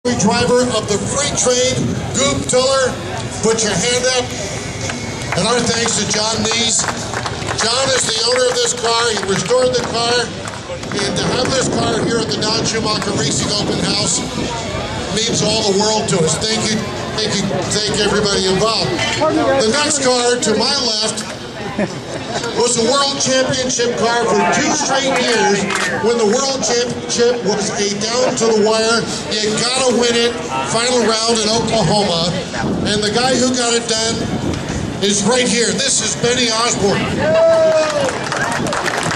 Driver of the freight train, Goop Tiller, put your hand up. And our thanks to John Nees. John is the owner of this car. He restored the car. And to have this car here at the Don Schumacher Racing Open House means all the world to us. Thank you. Thank everybody involved. The next car to my left was a World Championship car for 2 straight years. When the World Championship was a down-to-the-wire, you gotta win it, final round in Oklahoma. And the guy who got it done is right here. This is Benny Osborne.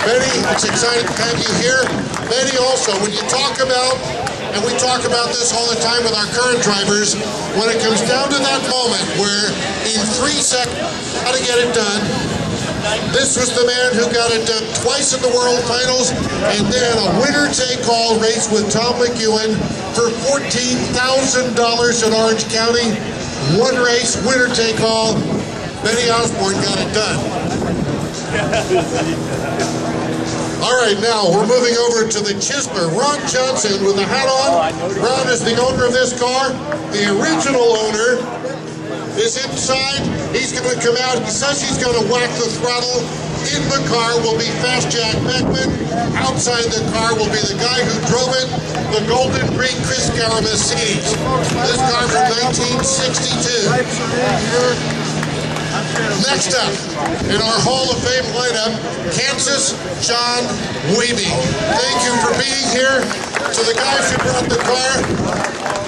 Benny, it's exciting to have you here. Benny also, when you talk about, and we talk about this all the time with our current drivers, when it comes down to that moment where in 3 seconds, how to get it done, this was the man who got it done twice at the World Finals, and then a winner-take-all race with Tom McEwen for $14,000 in Orange County. 1 race, winner-take-all. Benny Osborne got it done. All right, now we're moving over to the Chisler. Ron Johnson with the hat on. Ron is the owner of this car. The original owner is inside. He's going to come out. He says he's going to whack the throttle. In the car will be Fast Jack Beckman. Outside the car will be the guy who drove it, the Golden Green Chris Mercedes. This car from 1962. Next up, in our Hall of Fame lineup, Kansas John Wiebe. Thank you for being here. To the guys who brought the car,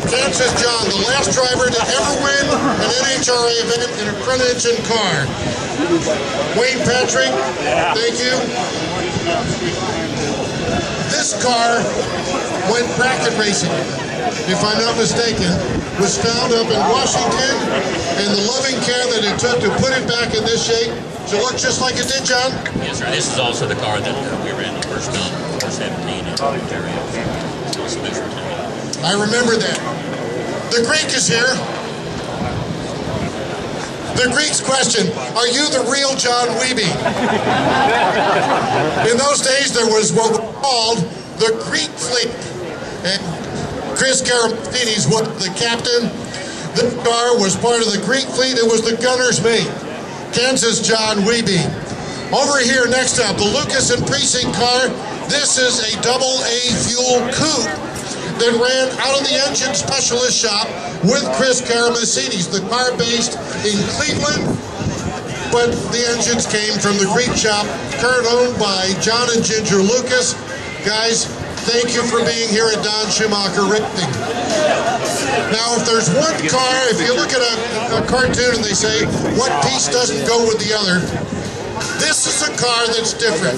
Kansas John, the last driver to ever win an NHRA event in a front engine car. Wayne Patrick, thank you. This car went bracket racing, if I'm not mistaken, was found up in Washington, and the loving care that it took to put it back in this shape to look just like it did, John? Yes, sir. This is also the car that we ran the first time, 417 in Ontario. I remember that. The Greek is here. The Greek's question, are you the real John Wiebe? In those days, there was what was called the Greek fleet. And Chris Mercedes was the captain. This car was part of the Greek fleet. It was the gunner's mate, Kansas John Wiebe. Over here next up, the Lucas and Precinct car. This is a AA fuel coupe that ran out of the engine specialist shop with Chris Mercedes. The car based in Cleveland, but the engines came from the Greek shop, current owned by John and Ginger Lucas. Guys, thank you for being here at Don Schumacher Racing. Now, if there's one car, if you look at a cartoon and they say, what piece doesn't go with the other? This is a car that's different.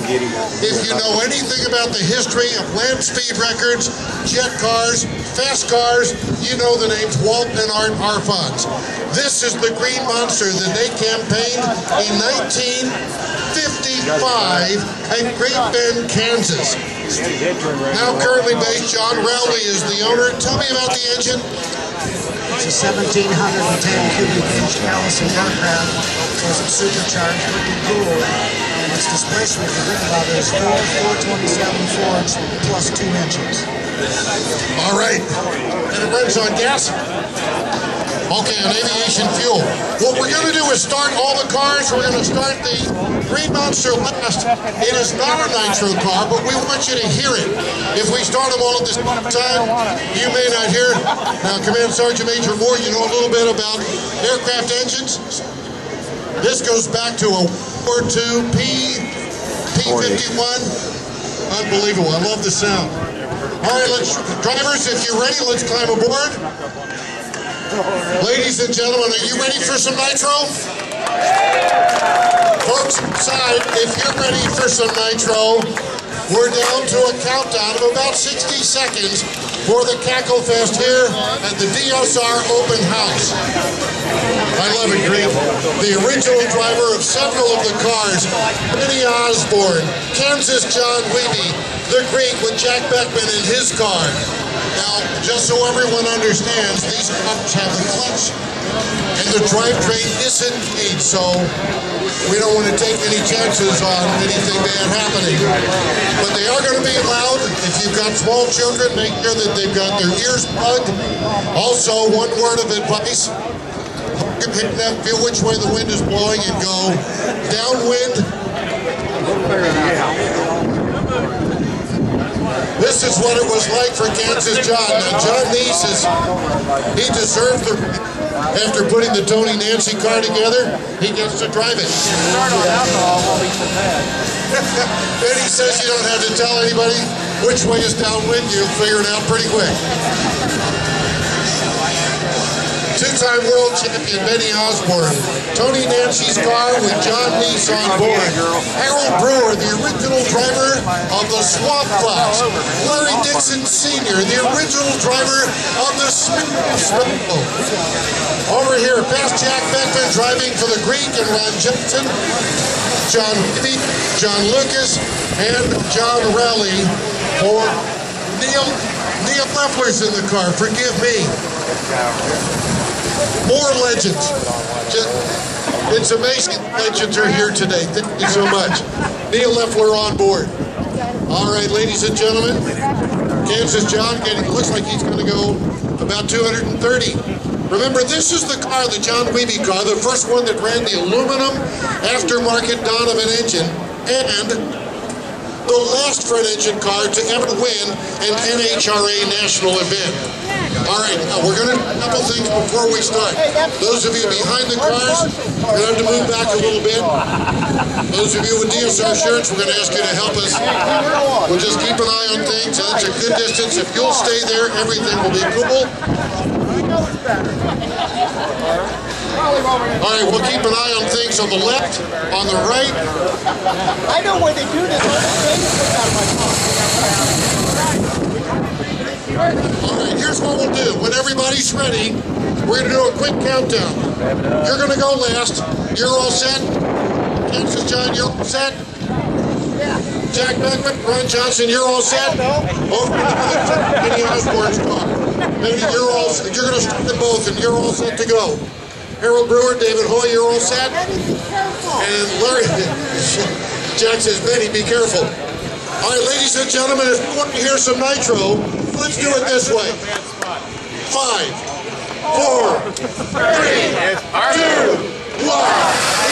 If you know anything about the history of land speed records, jet cars, fast cars, you know the names Walt and Art Arfons. This is the Green Monster that they campaigned in 1955 at Great Bend, Kansas. Now currently based, John Rowley is the owner. Tell me about the engine. It's a 1,710 cubic inch Allison aircraft. It's supercharged, wicked cool, and its displacement for think about it is 4 427 Fords plus 2 engines. All right, and it runs on gas. Okay, on aviation fuel. What we're going to do is start all the cars. We're going to start the Green Monster last. It is not a nitro car, but we want you to hear it. If we start them all at the same time, you may not hear it. Now, Command Sergeant Major Moore, you know a little bit about aircraft engines. This goes back to a World War II P-51. Unbelievable. I love the sound. All right, drivers, if you're ready, let's climb aboard. Ladies and gentlemen, are you ready for some nitro? Folks inside, if you're ready for some nitro, we're down to a countdown of about 60 seconds for the Cacklefest here at the DSR Open House. I love it, Green. The original driver of several of the cars, Benny Osborne, Kansas John Wiebe, the Greek with Jack Beckman in his car. Now, just so everyone understands, these cars have the clutch and the drivetrain isn't engaged, so we don't want to take any chances on anything bad happening. But they are going to be loud. If you've got small children, make sure that they've got their ears plugged. Also, one word of advice. Hit them, feel which way the wind is blowing and go downwind. This is what it was like for Kansas John. Now, John Neese he deserved the, after putting the Tony Nancy car together, he gets to drive it. Start on alcohol won't be so bad. And he says you don't have to tell anybody which way is downwind. You'll figure it out pretty quick. Two-time world champion Benny Osborne. Tony Nancy's car with John Neese on board. Harold Brewer, the original driver of the Swamp Fox. Larry Dixon Sr., the original driver of the Smith. Over here, past Jack Beckman driving for the Greek and Ron Johnson. John Whitney, John Lucas, and John Rowley for Neil Leffler's in the car. Forgive me. More legends. It's amazing legends are here today. Thank you so much. Neil Leffler on board. All right, ladies and gentlemen, Kansas John looks like he's going to go about 230. Remember, this is the car, the John Wiebe car, the first one that ran the aluminum aftermarket Donovan engine, and the last front engine car to ever win an NHRA national event. All right, now we're going to do a couple things before we start. Those of you behind the cars, we're going to have to move back a little bit. Those of you with DSR shirts, we're going to ask you to help us. We'll just keep an eye on things. That's a good distance. If you'll stay there, everything will be cool. All right, we'll keep an eye on things on the left, on the right. I know where they do this. All right, here's what we'll do. When everybody's ready, we're going to do a quick countdown. You're going to go last. You're all set? Kansas John, you're all set? Jack Beckman, Ron Johnson, you're all set? Over to Benny Osborne's car. Maybe you're going to start at both, and you're all set to go. Harold Brewer, David Hoy, you're all set? And Larry, Jack says, Benny, be careful. All right, ladies and gentlemen, if you want to hear some nitro, let's do it this way. 5, 4, 3, 2, 1.